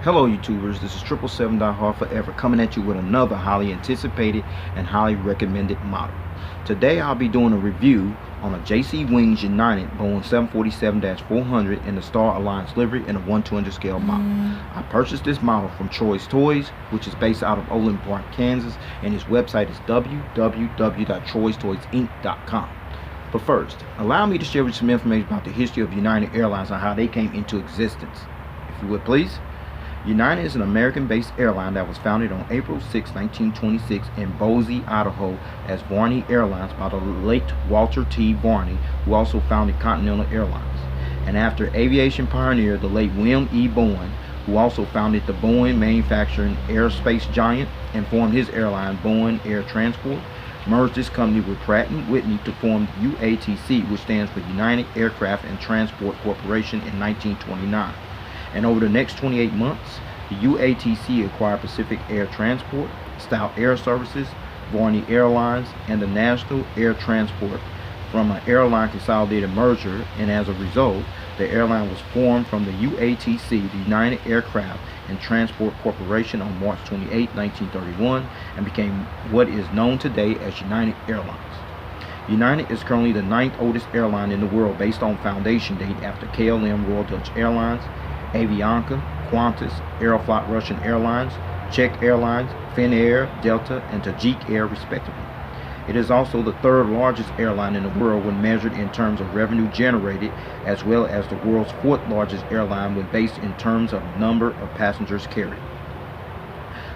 Hello YouTubers, this is 777 Forever coming at you with another highly anticipated and highly recommended model. Today I'll be doing a review on a JC Wings United Boeing 747-400 in the Star Alliance livery in a 1/200 scale model. I purchased this model from Troy's Toys, which is based out of Olin Park, Kansas, and his website is www.troystoysinc.com. But first, allow me to share with you some information about the history of United Airlines and how they came into existence. If you would please. United is an American-based airline that was founded on April 6, 1926 in Boise, Idaho as Varney Airlines by the late Walter T. Varney, who also founded Continental Airlines. And after aviation pioneer, the late William E. Boeing, who also founded the Boeing manufacturing aerospace giant and formed his airline Boeing Air Transport, merged this company with Pratt & Whitney to form UATC, which stands for United Aircraft and Transport Corporation, in 1929. And over the next 28 months, the UATC acquired Pacific Air Transport, Stout Air Services, Varney Airlines, and the National Air Transport from an airline consolidated merger, and as a result, the airline was formed from the UATC, the United Aircraft and Transport Corporation, on March 28, 1931, and became what is known today as United Airlines. United is currently the 9th oldest airline in the world based on foundation date after KLM, Royal Dutch Airlines, Avianca, Qantas, Aeroflot Russian Airlines, Czech Airlines, Finnair, Delta, and Tajik Air respectively. It is also the third largest airline in the world when measured in terms of revenue generated, as well as the world's fourth largest airline when based in terms of number of passengers carried.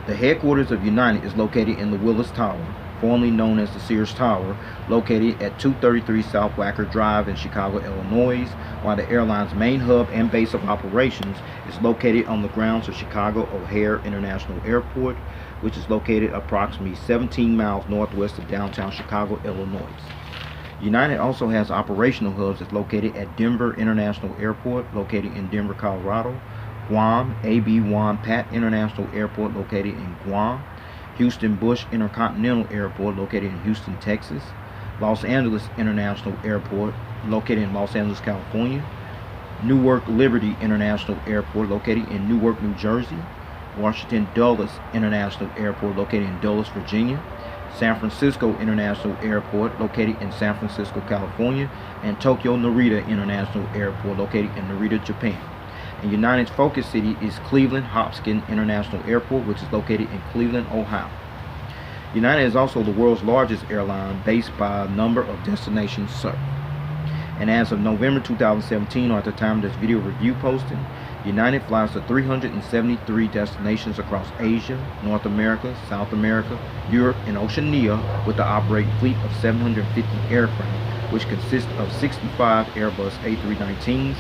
The headquarters of United is located in the Willis Tower, formerly known as the Sears Tower, located at 233 South Wacker Drive in Chicago, Illinois, while the airline's main hub and base of operations is located on the grounds of Chicago O'Hare International Airport, which is located approximately 17 miles northwest of downtown Chicago, Illinois. United also has operational hubs that's located at Denver International Airport, located in Denver, Colorado, Guam, A.B. Won Pat International Airport, located in Guam, Houston Bush Intercontinental Airport, located in Houston, Texas, Los Angeles International Airport, located in Los Angeles, California, Newark Liberty International Airport, located in Newark, New Jersey, Washington Dulles International Airport, located in Dulles, Virginia, San Francisco International Airport, located in San Francisco, California, and Tokyo Narita International Airport, located in Narita, Japan. And United's focus city is Cleveland Hopkins International Airport, which is located in Cleveland, Ohio. United is also the world's largest airline based by a number of destinations served. And as of November 2017, or at the time of this video review posting, United flies to 373 destinations across Asia, North America, South America, Europe, and Oceania, with the operating fleet of 750 aircraft, which consists of 65 Airbus A319s,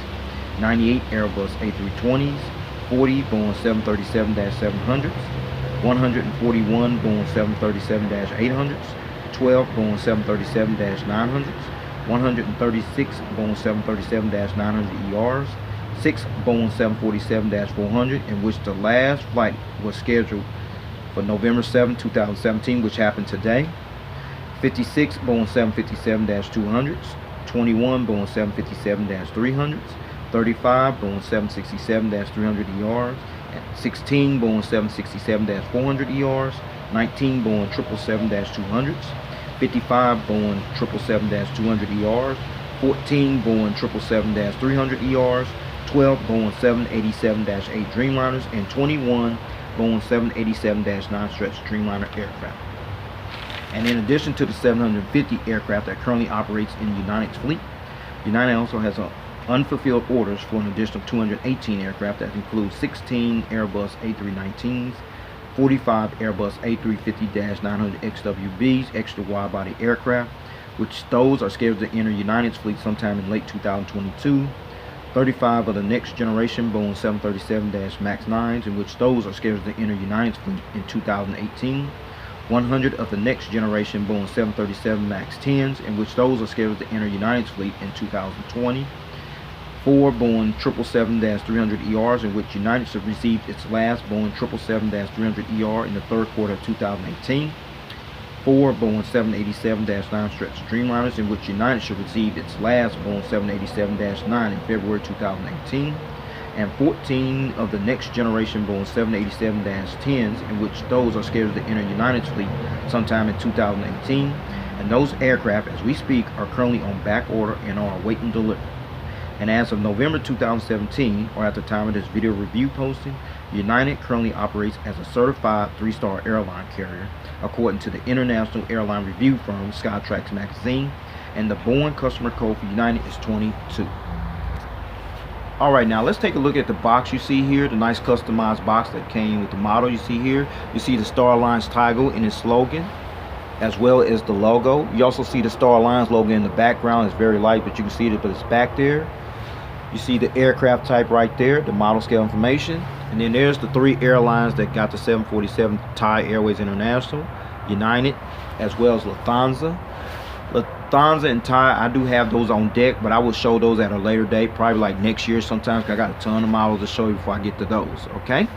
98 Airbus A320s, 40 Boeing 737-700s, 141 Boeing 737-800s, 12 Boeing 737-900s, 136 Boeing 737-900ERs, 6 Boeing 747-400, in which the last flight was scheduled for November 7, 2017, which happened today, 56 Boeing 757-200s, 21 Boeing 757-300s, 35 Boeing 767-300ERs, 16 Boeing 767-400ERs, 19 Boeing 777-200s, 55 Boeing 777-200ERs, 14 Boeing 777-300ERs, 12 Boeing 787-8 Dreamliners, and 21 Boeing 787-9 stretch Dreamliner aircraft. And in addition to the 750 aircraft that currently operates in United's fleet, United also has unfulfilled orders for an additional 218 aircraft that includes 16 Airbus A319s, 45 Airbus A350-900 XWBs, extra wide-body aircraft, which those are scheduled to enter United's fleet sometime in late 2022, 35 of the next generation Boeing 737 MAX 9s, in which those are scheduled to enter United's fleet in 2018, 100 of the next generation Boeing 737 MAX 10s, in which those are scheduled to enter United's fleet in 2020, 4 Boeing 777-300ERs, in which United should receive its last Boeing 777-300ER in the third quarter of 2018, 4 Boeing 787-9 stretch Dreamliners, in which United should receive its last Boeing 787-9 in February 2018, and 14 of the next generation Boeing 787-10s, in which those are scheduled to enter United's fleet sometime in 2018. And those aircraft, as we speak, are currently on back order and are awaiting delivery. And as of November 2017, or at the time of this video review posting, United currently operates as a certified 3-star airline carrier, according to the international airline review firm Skytrax magazine, and the Boeing customer code for United is 22. Alright, now let's take a look at the box you see here, the nice customized box that came with the model you see here. You see the Star Alliance title in its slogan, as well as the logo. You also see the Star Alliance logo in the background. It's very light, but you can see it, but it's back there. You see the aircraft type right there, the model scale information. And then there's the 3 airlines that got the 747: Thai Airways International, United, as well as Lufthansa. Lufthansa and Thai, I do have those on deck, but I will show those at a later date, probably like next year sometime. I got a ton of models to show you before I get to those, okay?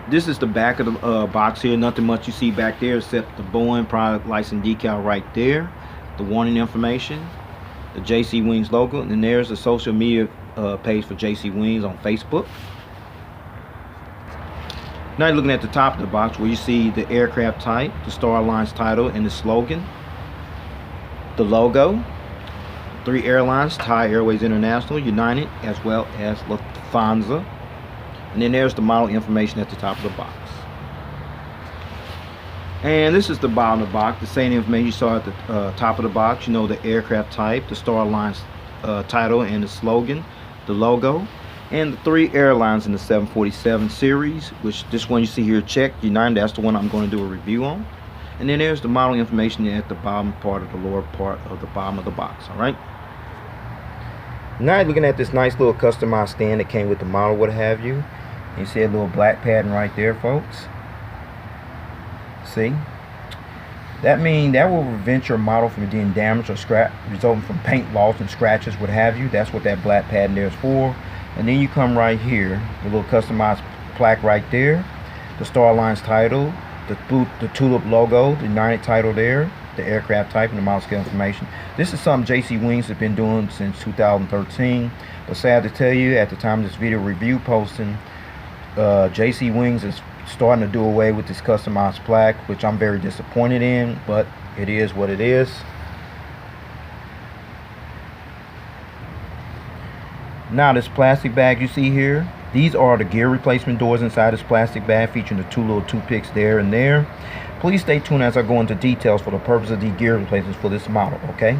This is the back of the box here. Nothing much you see back there except the Boeing product license decal right there, the warning information, the JC Wings logo, and then there's the social media page for JC Wings on Facebook. Now you're looking at the top of the box where you see the aircraft type, the Star Alliance title, and the slogan, the logo, 3 airlines: Thai Airways International, United, as well as Lufthansa. And then there's the model information at the top of the box. And this is the bottom of the box, the same information you saw at the top of the box. You know, the aircraft type, the Star Alliance title and the slogan, the logo, and the 3 airlines in the 747 series, which this one you see here checked, United, that's the one I'm going to do a review on. And then there's the model information at the bottom part of the lower part of the bottom of the box. All right. Now you're looking at this nice little customized stand that came with the model, what have you. You see a little black pattern right there, folks. See? That means that will prevent your model from being damaged or scratched, resulting from paint loss and scratches, what have you. That's what that black pattern there is for. And then you come right here, the little customized plaque right there, the Star Alliance title, the tulip logo, the United title there, the aircraft type, and the model scale information. This is something JC Wings has been doing since 2013. But sad to tell you, at the time of this video review posting, JC Wings is starting to do away with this customized plaque, which I'm very disappointed in, but it is what it is. Now this plastic bag you see here, these are the gear replacement doors inside this plastic bag, featuring the 2 little toothpicks there and there. Please stay tuned as I go into details for the purpose of the gear replacements for this model, okay?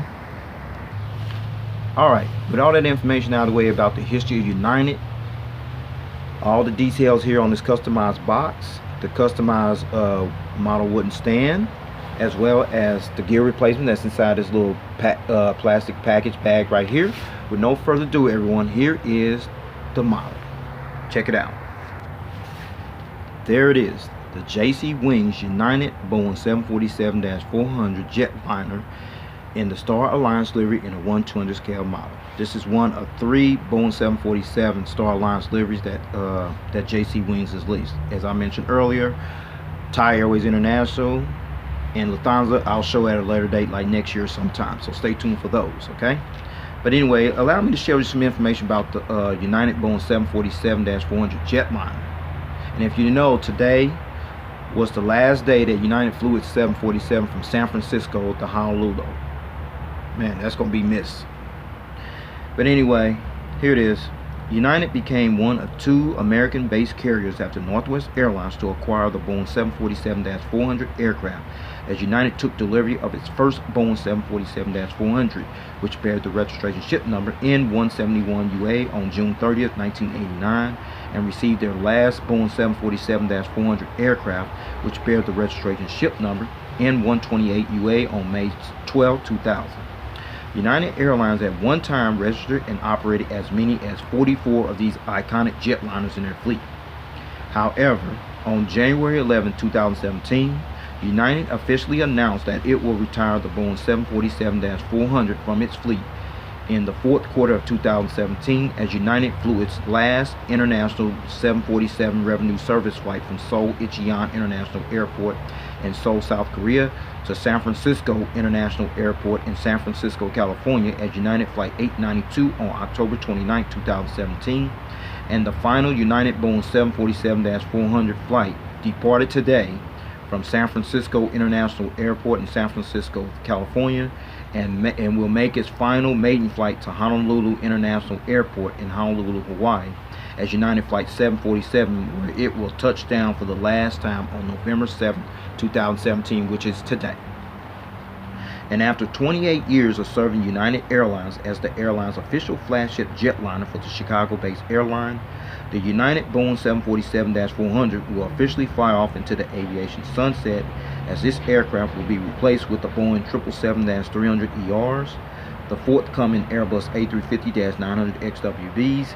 Alright, with all that information out of the way about the history of United, all the details here on this customized box, the customized model wooden stand, as well as the gear replacement that's inside this little plastic package bag right here. With no further ado, everyone, here is the model. Check it out. There it is, the JC Wings United Boeing 747-400 jetliner in the Star Alliance livery in a 1/200 scale model. This is one of 3 Boeing 747 Star Alliance liveries that JC Wings has leased. As I mentioned earlier, Thai Airways International and Lufthansa I'll show at a later date, like next year sometime, so stay tuned for those, okay? But anyway, allow me to share with you some information about the United Boeing 747-400 jetliner. And if you know, today was the last day that United flew its 747 from San Francisco to Honolulu. Man, that's going to be missed. But anyway, here it is. United became one of 2 American-based carriers after Northwest Airlines to acquire the Boeing 747-400 aircraft, as United took delivery of its first Boeing 747-400, which bears the registration ship number N171UA on June 30th, 1989, and received their last Boeing 747-400 aircraft, which bears the registration ship number N128UA on May 12, 2000. United Airlines at one time registered and operated as many as 44 of these iconic jetliners in their fleet. However, on January 11, 2017, United officially announced that it will retire the Boeing 747-400 from its fleet in the fourth quarter of 2017 as United flew its last international 747 revenue service flight from Seoul-Incheon International Airport in Seoul, South Korea to San Francisco International Airport in San Francisco, California as United Flight 892 on October 29, 2017, and the final United Boeing 747-400 flight departed today from San Francisco International Airport in San Francisco, California, and will make its final maiden flight to Honolulu International Airport in Honolulu, Hawaii, as United Flight 747, where it will touch down for the last time on November 7, 2017, which is today. And after 28 years of serving United Airlines as the airline's official flagship jetliner for the Chicago-based airline, the United Boeing 747-400 will officially fly off into the aviation sunset, as this aircraft will be replaced with the Boeing 777-300ERs, the forthcoming Airbus A350-900 XWBs,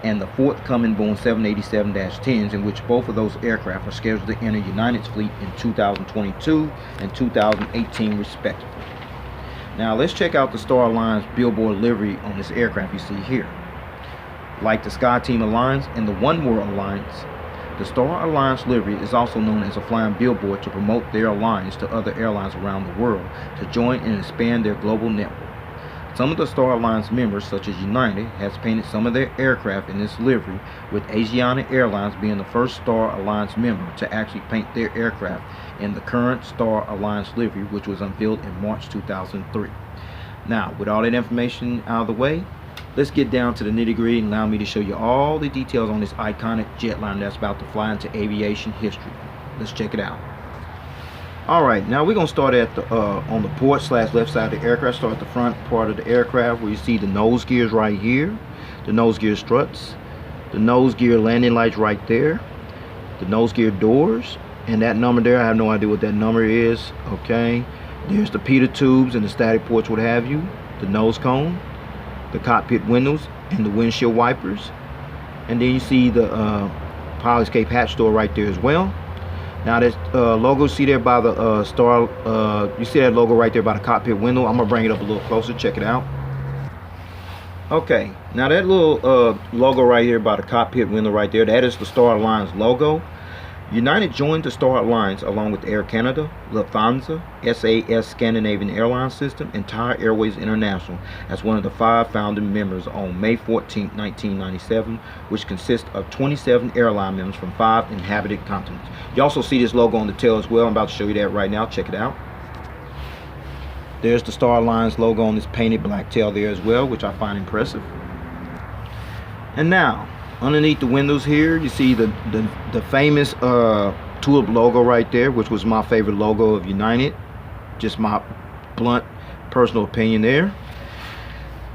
and the forthcoming Boeing 787-10s, in which both of those aircraft are scheduled to enter United's fleet in 2022 and 2018 respectively. Now let's check out the Star Alliance billboard livery on this aircraft you see here. Like the SkyTeam Alliance and the One World Alliance, the Star Alliance livery is also known as a flying billboard to promote their alliance to other airlines around the world to join and expand their global network. Some of the Star Alliance members, such as United, has painted some of their aircraft in this livery, with Asiana Airlines being the first Star Alliance member to actually paint their aircraft in the current Star Alliance livery, which was unveiled in March 2003. Now, with all that information out of the way, let's get down to the nitty-gritty and allow me to show you all the details on this iconic jetliner that's about to fly into aviation history. Let's check it out. Alright, now we're going to start at the on the port / left side of the aircraft. Start at the front part of the aircraft where you see the nose gears right here, the nose gear struts, the nose gear landing lights right there, the nose gear doors, and that number there, I have no idea what that number is. Okay, there's the pitot tubes and the static ports, what have you, the nose cone, the cockpit windows, and the windshield wipers, and then you see the pilot escape hatch door right there as well. Now this logo, see there by the you see that logo right there by the cockpit window. I'm gonna bring it up a little closer, check it out. Okay, now that little logo right here by the cockpit window right there, that is the Star Alliance logo. United joined the Star Alliance along with Air Canada, Lufthansa, SAS Scandinavian Airlines System, and Thai Airways International as one of the 5 founding members on May 14, 1997, which consists of 27 airline members from 5 inhabited continents. You also see this logo on the tail as well. I'm about to show you that right now. Check it out. There's the Star Alliance logo on this painted black tail there as well, which I find impressive. And now, underneath the windows here, you see the famous tulip logo right there, which was my favorite logo of United. Just my blunt personal opinion there.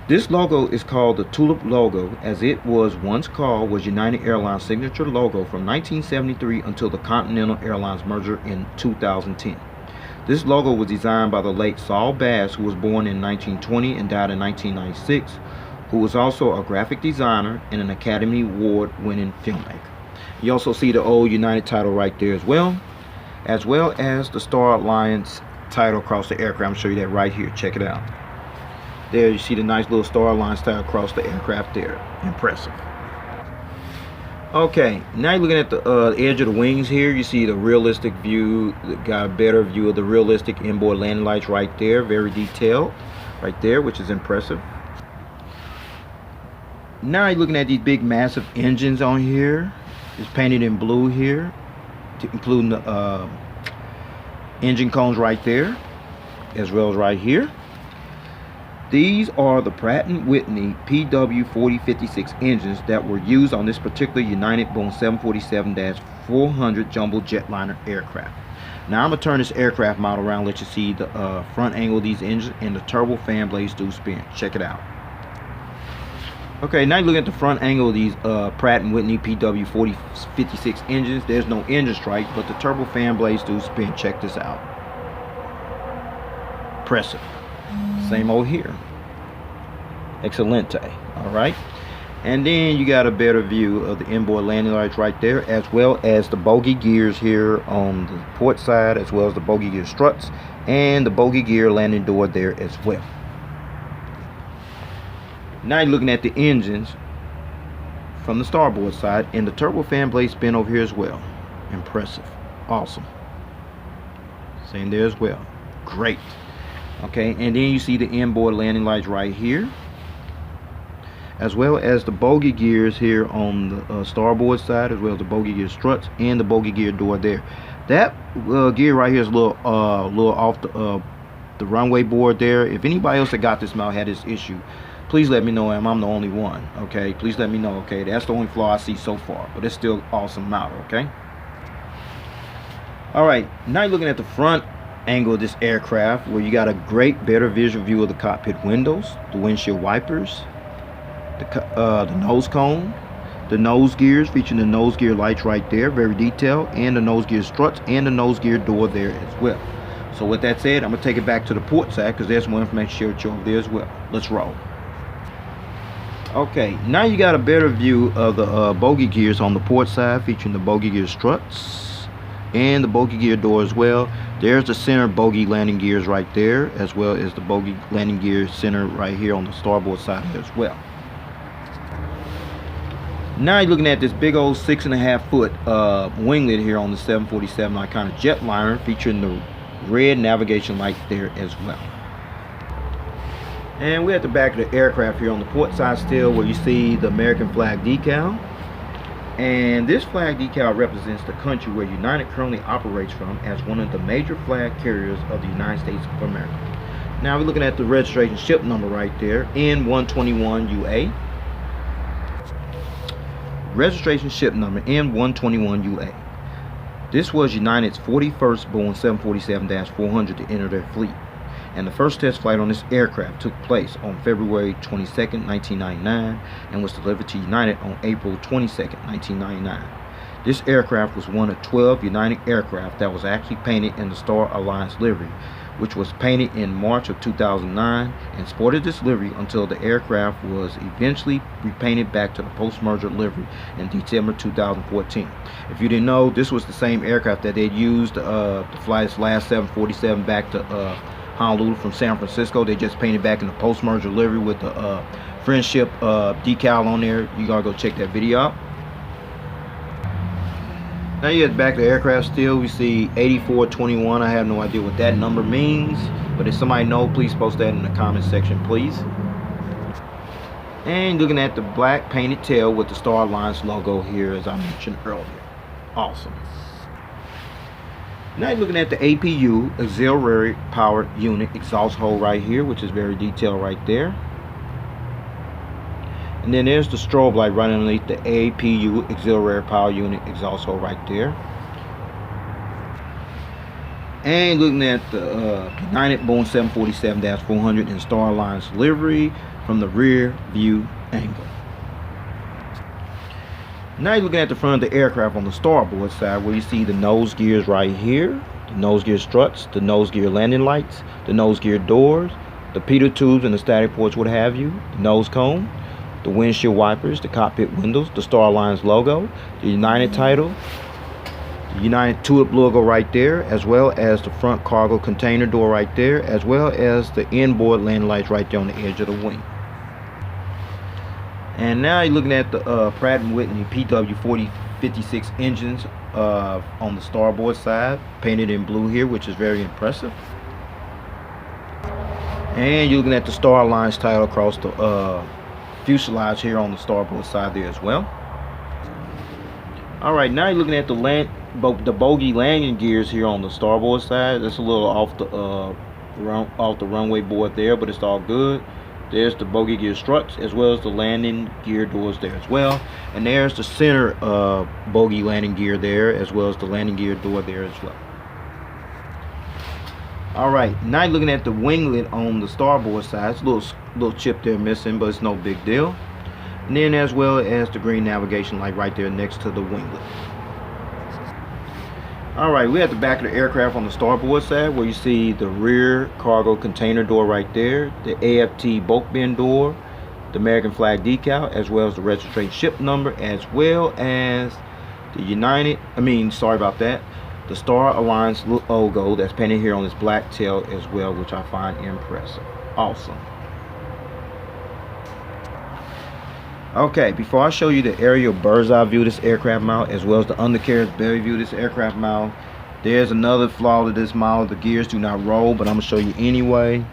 This logo is called the tulip logo, as it was United Airlines' signature logo from 1973 until the Continental Airlines merger in 2010. This logo was designed by the late Saul Bass, who was born in 1920 and died in 1996. Who was also a graphic designer and an Academy Award-winning filmmaker. You also see the old United title right there as well as the Star Alliance title across the aircraft. I'm show you that right here. Check it out. There you see the nice little Star Alliance title across the aircraft there. Impressive. Okay, now you're looking at the edge of the wings here. You see the realistic view. Got a better view of the realistic inboard landing lights right there. Very detailed right there, which is impressive. Now you're looking at these big massive engines on here. It's painted in blue here, including the engine cones right there, as well as right here. These are the Pratt & Whitney PW4056 engines that were used on this particular United Boeing 747-400 jumbo jetliner aircraft. Now I'm going to turn this aircraft model around, let you see the front angle of these engines, and the turbo fan blades do spin. Check it out. Okay, now you look at the front angle of these Pratt & Whitney PW4056 engines. There's no engine strike, but the turbo fan blades do spin. Check this out. Impressive. Same over here. Excelente. Alright. And then you got a better view of the inboard landing lights right there, as well as the bogey gears here on the port side, as well as the bogey gear struts and the bogey gear landing door there as well. Now you're looking at the engines from the starboard side, and the turbofan blade spin over here as well. Impressive. Awesome. Same there as well. Great. Okay, and then you see the inboard landing lights right here, as well as the bogey gears here on the starboard side, as well as the bogey gear struts and the bogey gear door there. That gear right here is a little off the runway board there. If anybody else that got this mount had this issue, please let me know. I'm the only one. Okay, please let me know. Okay, that's the only flaw I see so far, but it's still awesome mount. Okay. All right, now you're looking at the front angle of this aircraft, where you got a better visual view of the cockpit windows, the windshield wipers, the nose cone, the nose gears, featuring the nose gear lights right there, very detailed, and the nose gear struts and the nose gear door there as well. So with that said, I'm gonna take it back to the port side because there's more information to share with you over there as well. Let's roll. Okay, now you got a better view of the bogey gears on the port side, featuring the bogey gear struts and the bogey gear door as well. There's the center bogey landing gears right there, as well as the bogey landing gear center right here on the starboard side as well. Now you're looking at this big old 6.5 foot winglet here on the 747 Iconic Jetliner, featuring the red navigation light there as well. And we're at the back of the aircraft here on the port side still, where you see the American flag decal. And this flag decal represents the country where United currently operates from as one of the major flag carriers of the United States of America. Now we're looking at the registration ship number right there, N121UA. Registration ship number N121UA. This was United's 41st Boeing 747-400 to enter their fleet, and the first test flight on this aircraft took place on February 22nd, 1999, and was delivered to United on April 22nd, 1999. This aircraft was one of 12 United aircraft that was actually painted in the Star Alliance livery, which was painted in March of 2009 and sported this livery until the aircraft was eventually repainted back to the post-merger livery in December 2014. If you didn't know, this was the same aircraft that they used to fly this last 747 back to Honolulu from San Francisco. They just painted back in the post-merger livery with the friendship decal on there. You gotta go check that video out. Now you at the back of the aircraft still, we see 8421. I have no idea what that number means, but if somebody knows, please post that in the comment section, please. And looking at the black painted tail with the Star Alliance logo here, as I mentioned earlier. Awesome. Now you're looking at the APU, Auxiliary Power Unit exhaust hole right here, which is very detailed right there. And then there's the strobe light right underneath the APU, Auxiliary Power Unit exhaust hole right there. And looking at the United Boeing 747-400 in Star Alliance livery from the rear view angle. Now you're looking at the front of the aircraft on the starboard side, where you see the nose gears right here, the nose gear struts, the nose gear landing lights, the nose gear doors, the pitot tubes and the static ports, what have you, the nose cone, the windshield wipers, the cockpit windows, the Star Alliance logo, the United title, the United tulip logo right there, as well as the front cargo container door right there, as well as the inboard landing lights right there on the edge of the wing. And now you're looking at the Pratt & Whitney PW4056 engines on the starboard side, painted in blue here, which is very impressive. And you're looking at the Star Alliance title across the fuselage here on the starboard side there as well. Alright, now you're looking at the bogey landing gears here on the starboard side. That's a little off the runway board there, but it's all good. There's the bogey gear struts, as well as the landing gear doors there as well. And there's the center bogey landing gear there, as well as the landing gear door there as well. Alright, now you're looking at the winglet on the starboard side. It's a little chip there missing, but it's no big deal. And then as well as the green navigation light right there next to the winglet. Alright, we're at the back of the aircraft on the starboard side, where you see the rear cargo container door right there, the AFT bulk bin door, the American flag decal, as well as the registration ship number, as well as the the Star Alliance logo that's painted here on this black tail as well, which I find impressive. Awesome. Okay, before I show you the aerial bird's eye view of this aircraft model, as well as the undercarriage belly view of this aircraft model, there's another flaw to this model. The gears do not roll, but I'm going to show you anyway.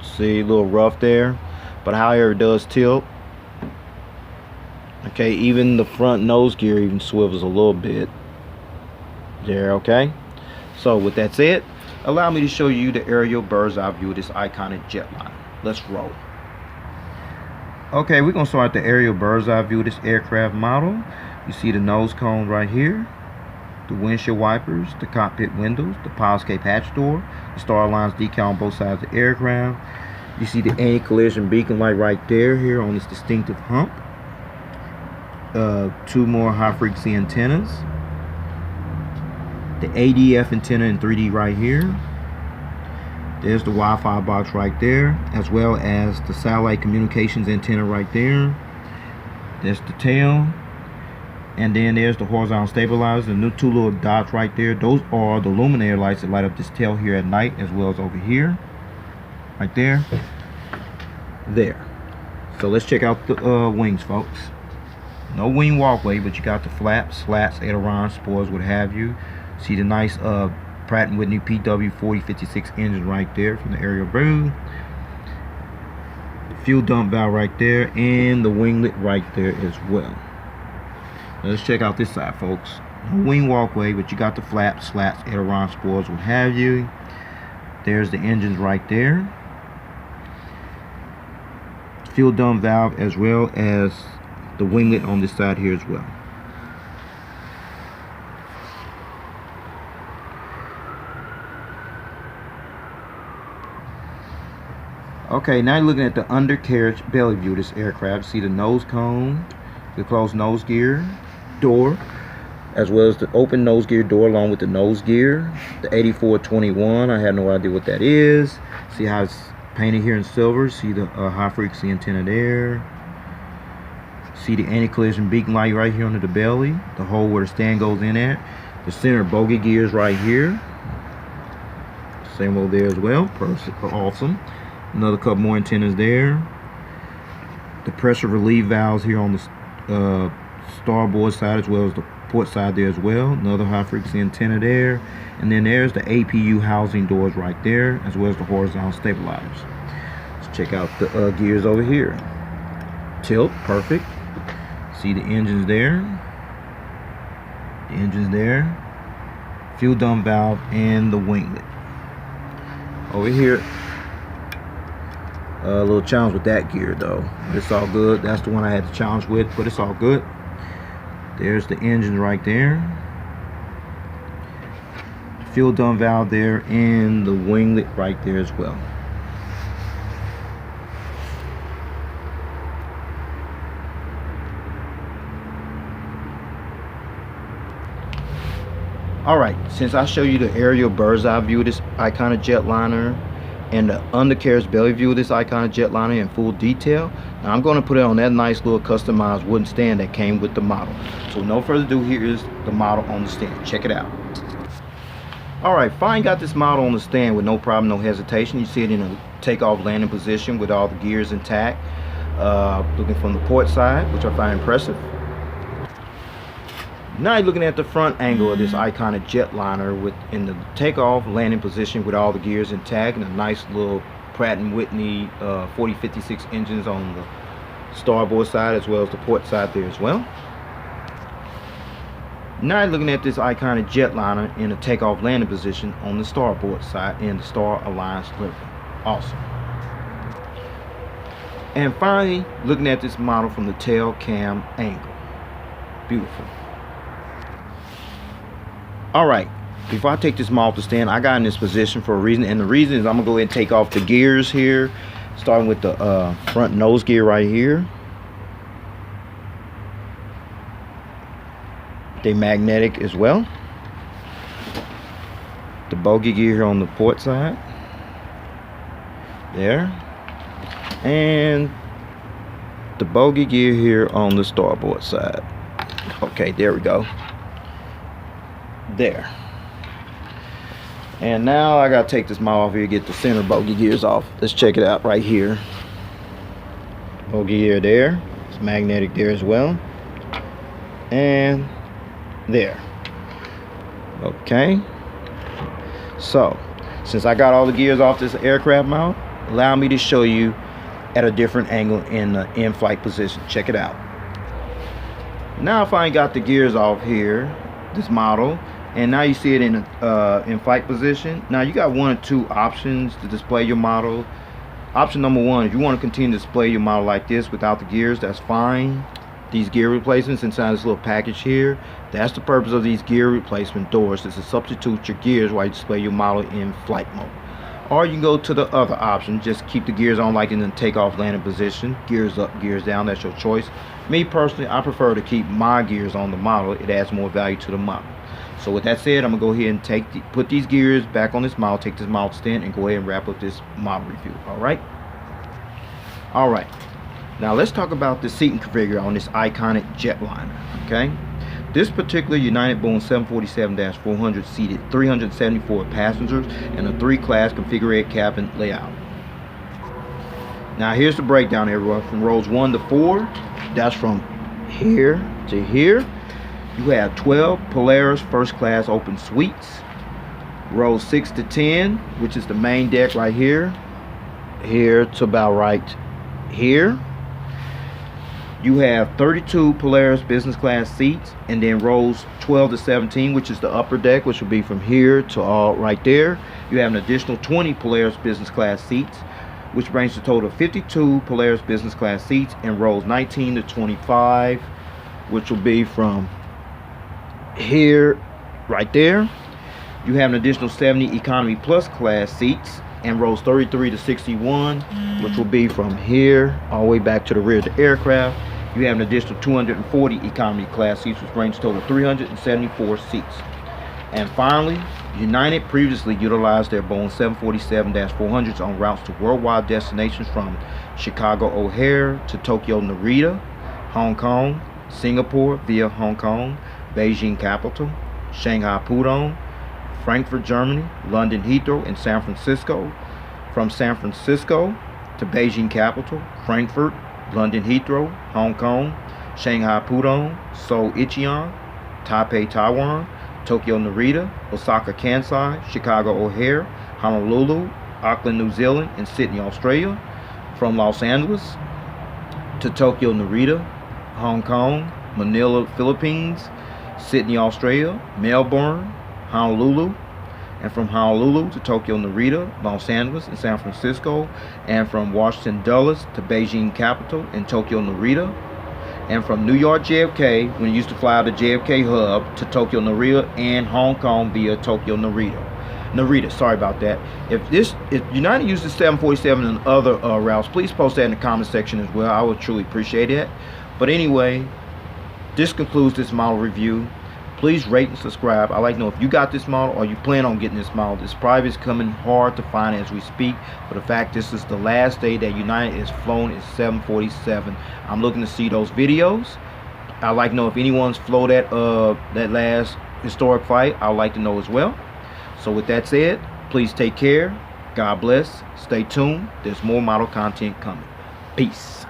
See, a little rough there, but however it does tilt. Okay, even the front nose gear even swivels a little bit there. Okay, so with that said, allow me to show you the aerial bird's eye view of this Iconic Jetliner. Let's roll. Okay, we're gonna start the aerial bird's eye view of this aircraft model. You see the nose cone right here, the windshield wipers, the cockpit windows, the power escape hatch door, the Airlines decal on both sides of the aircraft. You see the anti-collision beacon light right there here on this distinctive hump. Two more high frequency antennas. The ADF antenna in 3D right here. There's the Wi-Fi box right there, as well as the satellite communications antenna right there. There's the tail, and then there's the horizontal stabilizer, the two little dots right there. Those are the luminaire lights that light up this tail here at night, as well as over here, right there. There. So let's check out the wings, folks. No wing walkway, but you got the flaps, slats, ailerons, spoilers, what have you. See the nice Pratt & Whitney PW4056 engine right there from the aerial view. Fuel dump valve right there, and the winglet right there as well. Let's check out this side, folks. No wing walkway, but you got the flaps, slats, ailerons, spoilers, what have you. There's the engines right there. Fuel dump valve, as well as the winglet on this side here as well. Okay, now you're looking at the undercarriage belly view of this aircraft. See the nose cone, the closed nose gear door, as well as the open nose gear door along with the nose gear. The 8421, I have no idea what that is. See how it's painted here in silver. See the high frequency antenna there. See the anti-collision beacon light right here under the belly. The hole where the stand goes in at. The center bogey gears right here. Same over there as well. Perfect. Awesome. Another couple more antennas there. The pressure relief valves here on the starboard side, as well as the port side there as well. Another high frequency antenna there. And then there's the APU housing doors right there, as well as the horizontal stabilizers. Let's check out the gears over here. Tilt, perfect. See the engines there. The engines there. Fuel dump valve and the winglet. Over here, a little challenge with that gear though. It's all good. That's the one I had the challenge with, but it's all good. There's the engine right there. Fuel dump valve there, and the winglet right there as well. Alright, since I show you the aerial bird's eye view of this Iconic Jetliner and the undercarriage belly view of this Iconic Jetliner in full detail, now I'm going to put it on that nice little customized wooden stand that came with the model. So no further ado, here is the model on the stand. Check it out. Alright, fine, got this model on the stand with no problem, no hesitation. You see it in a takeoff landing position with all the gears intact. Looking from the port side, which I find impressive. Now you're looking at the front angle of this Iconic Jetliner in the takeoff landing position with all the gears intact and a nice little Pratt & Whitney 4056 engines on the starboard side, as well as the port side there as well. Now you're looking at this Iconic Jetliner in a takeoff landing position on the starboard side in the Star Alliance livery. Awesome. And finally, looking at this model from the tail cam angle. Beautiful. Alright, before I take this model off the stand, I got in this position for a reason, and the reason is I'm going to go ahead and take off the gears here, starting with the front nose gear right here. They're magnetic as well. The bogey gear here on the port side. There. And the bogey gear here on the starboard side. Okay, there we go. There. And now I gotta take this model off here, get the center bogey gears off. Let's check it out right here. Bogey gear there. magnetic there as well, and there. Okay, so since I got all the gears off this aircraft mount, allow me to show you at a different angle in the in-flight position. Check it out. Now if I got the gears off here, this model, and now you see it in flight position. Now you got one or two options to display your model. Option number one, if you want to continue to display your model like this without the gears, that's fine. These gear replacements inside this little package here, that's the purpose of these gear replacement doors, is to substitute your gears while you display your model in flight mode. Or you can go to the other option, just keep the gears on like in the takeoff landing position, gears up, gears down, that's your choice. Me personally, I prefer to keep my gears on the model. It adds more value to the model. So with that said, I'm gonna go ahead and put these gears back on this model, take this model stand, and go ahead and wrap up this model review. All right. Now let's talk about the seating configure on this Iconic Jetliner. Okay, this particular United Boeing 747-400 seated 374 passengers in a 3-class configured cabin layout. Now here's the breakdown, everyone. From rows 1 to 4, that's from here to here. You have 12 Polaris first class open suites. Rows 6 to 10, which is the main deck right here, here to about right here. You have 32 Polaris business class seats, and then rows 12 to 17, which is the upper deck, which will be from here to all right there. You have an additional 20 Polaris business class seats, which brings the total of 52 Polaris business class seats in rows 19 to 25, which will be from here right there. You have an additional 70 economy plus class seats and rows 33 to 61, which will be from here all the way back to the rear of the aircraft. You have an additional 240 economy class seats, which brings total 374 seats. And finally, United previously utilized their Boeing 747-400s on routes to worldwide destinations from Chicago O'Hare to Tokyo Narita, Hong Kong, Singapore via Hong Kong, Beijing Capital, Shanghai Pudong, Frankfurt, Germany, London Heathrow, and San Francisco. From San Francisco to Beijing Capital, Frankfurt, London Heathrow, Hong Kong, Shanghai Pudong, Seoul-Incheon, Taipei, Taiwan, Tokyo Narita, Osaka, Kansai, Chicago O'Hare, Honolulu, Auckland, New Zealand, and Sydney, Australia. From Los Angeles to Tokyo Narita, Hong Kong, Manila, Philippines, Sydney, Australia, Melbourne, Honolulu, and from Honolulu to Tokyo Narita, Los Angeles, and San Francisco, and from Washington Dulles to Beijing Capital and Tokyo Narita, and from New York JFK, when you used to fly out of JFK Hub, to Tokyo Narita and Hong Kong via Tokyo Narita. Sorry about that. If United uses 747 and other routes, please post that in the comment section as well. I would truly appreciate it. But anyway, this concludes this model review. Please rate and subscribe. I'd like to know if you got this model or you plan on getting this model. This probably is coming hard to find as we speak, but the fact this is the last day that United has flown its 747. I'm looking to see those videos. I'd like to know if anyone's flown that last historic flight. I'd like to know as well. So with that said, please take care. God bless. Stay tuned. There's more model content coming. Peace.